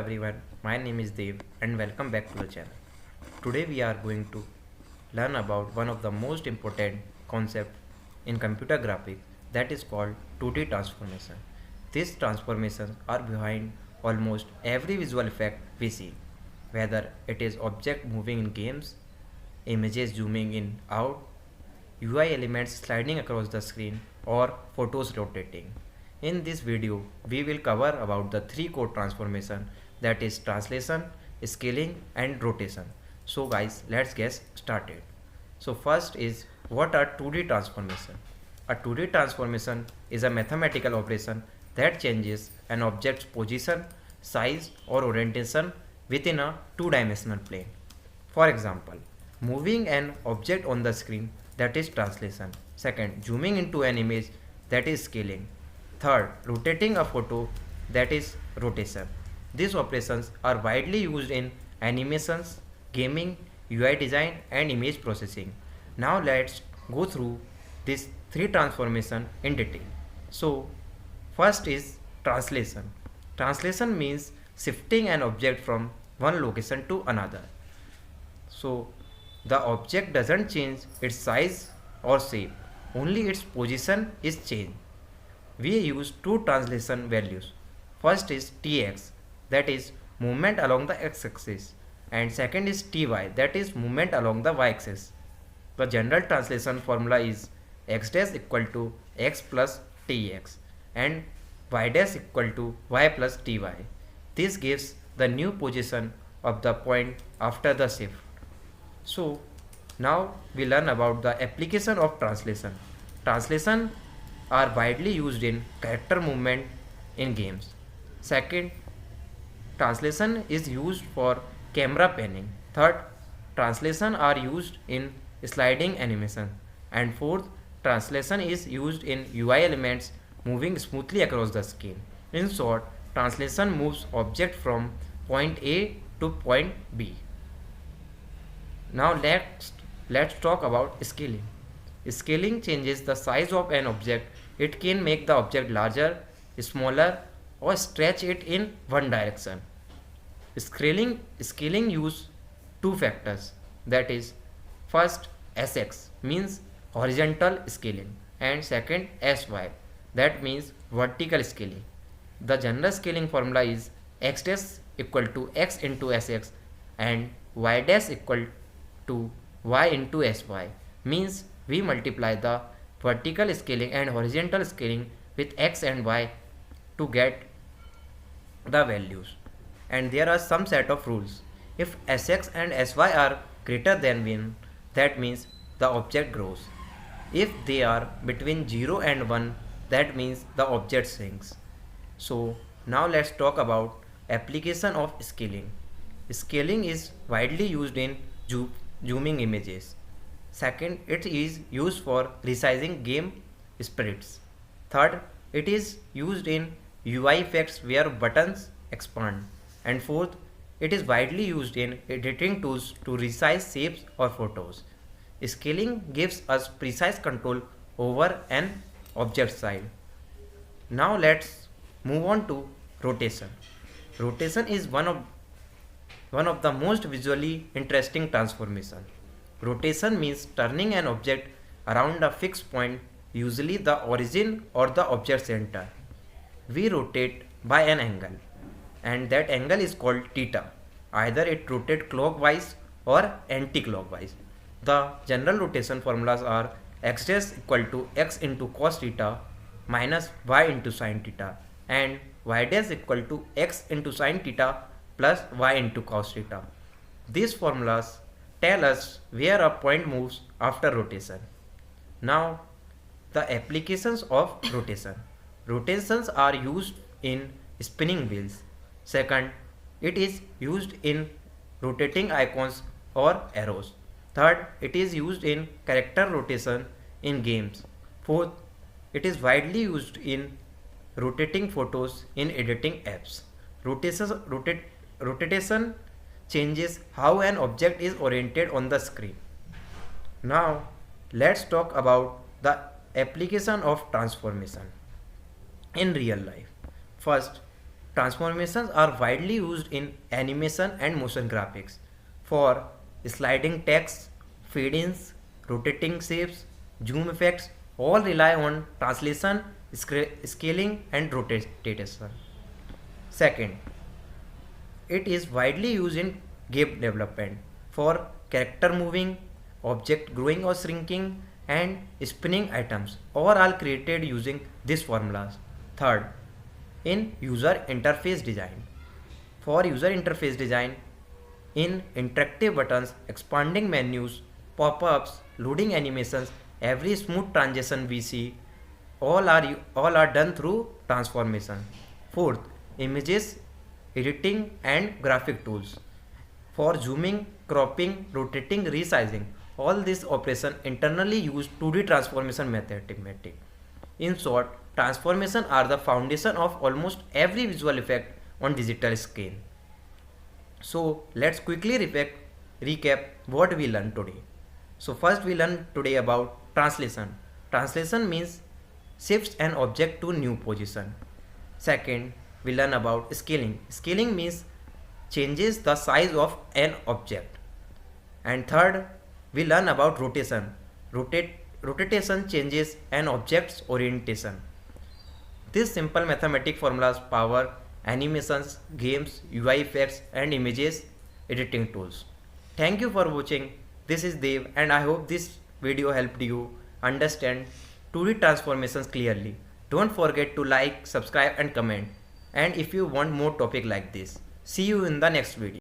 everyone, my name is Dev and welcome back to the channel. Today we are going to learn about one of the most important concepts in computer graphics, that is called 2D transformation. These transformations are behind almost every visual effect we see, whether it is object moving in games, images zooming in out, UI elements sliding across the screen, or photos rotating. In this video, we will cover about the three core transformation, that is translation, scaling and rotation. So guys, let's get started. So first is, what are 2D transformation? A 2D transformation is a mathematical operation that changes an object's position, size or orientation within a two-dimensional plane. For example, moving an object on the screen, that is translation. Second, zooming into an image, that is scaling. Third, rotating a photo, that is rotation. These operations are widely used in animations, gaming, UI design and image processing. Now let's go through these three transformations in detail. So first is translation. Translation means shifting an object from one location to another. So the object doesn't change its size or shape, only its position is changed. We use two translation values. First is Tx, that is movement along the x-axis, and second is Ty, that is movement along the y-axis. The general translation formula is x dash equal to x plus Tx and y dash equal to y plus Ty. This gives the new position of the point after the shift. So now we learn about the application of translation. Translation are widely used in character movement in games. Second, translation is used for camera panning. Third, translation are used in sliding animation. And fourth, translation is used in UI elements moving smoothly across the screen. In short, translation moves object from point A to point B. Now let's talk about scaling. Scaling changes the size of an object. It can make the object larger, smaller, or stretch it in one direction. Scaling use two factors, that is, first Sx means horizontal scaling and second Sy, that means vertical scaling. The general scaling formula is x dash equal to x into Sx and y dash equal to y into Sy, means we multiply the vertical scaling and horizontal scaling with x and y to get the values. And there are some set of rules. If Sx and Sy are greater than 1, that means the object grows. If they are between 0 and 1, that means the object shrinks. So now let's talk about application of scaling. Scaling is widely used in zooming images. Second, it is used for resizing game sprites. Third, it is used in UI effects where buttons expand. And fourth, it is widely used in editing tools to resize shapes or photos. Scaling gives us precise control over an object size. Now let's move on to rotation. Rotation is one of the most visually interesting transformation. Rotation means turning an object around a fixed point, usually the origin or the object center. We rotate by an angle, and that angle is called theta. Either it rotates clockwise or anti-clockwise. The general rotation formulas are x dash equal to x into cos theta minus y into sin theta and y dash equal to x into sin theta plus y into cos theta. These formulas tell us where a point moves after rotation. Now, the applications of rotation. Rotations are used in spinning wheels. Second, it is used in rotating icons or arrows. Third, it is used in character rotation in games. Fourth, it is widely used in rotating photos in editing apps. Rotation changes how an object is oriented on the screen. Now let's talk about the application of transformation in real life. First, Transformations are widely used in animation and motion graphics for sliding text, fade-ins, rotating shapes, zoom effects, all rely on translation, scaling and rotation. Second, it is widely used in game development for character moving, object growing or shrinking, and spinning items. All are created using these formulas. Third, in user interface design. For user interface design, in interactive buttons, expanding menus, pop-ups, loading animations, every smooth transition we see, all are done through transformation. Fourth, images, editing and graphic tools. For zooming, cropping, rotating, resizing, all these operations internally use 2D transformation mathematics. In short, transformation are the foundation of almost every visual effect on digital screen. So let's quickly recap what we learned today. So first we learned today about translation. Translation means shifts an object to new position. Second, we learn about scaling. Scaling means changes the size of an object. And third, we learn about rotation. Rotation changes an object's orientation. These simple mathematical formulas power animations, games, UI effects and images editing tools. Thank you for watching. This is Dev and I hope this video helped you understand 2D transformations clearly. Don't forget to like, subscribe and comment. And if you want more topic like this, see you in the next video.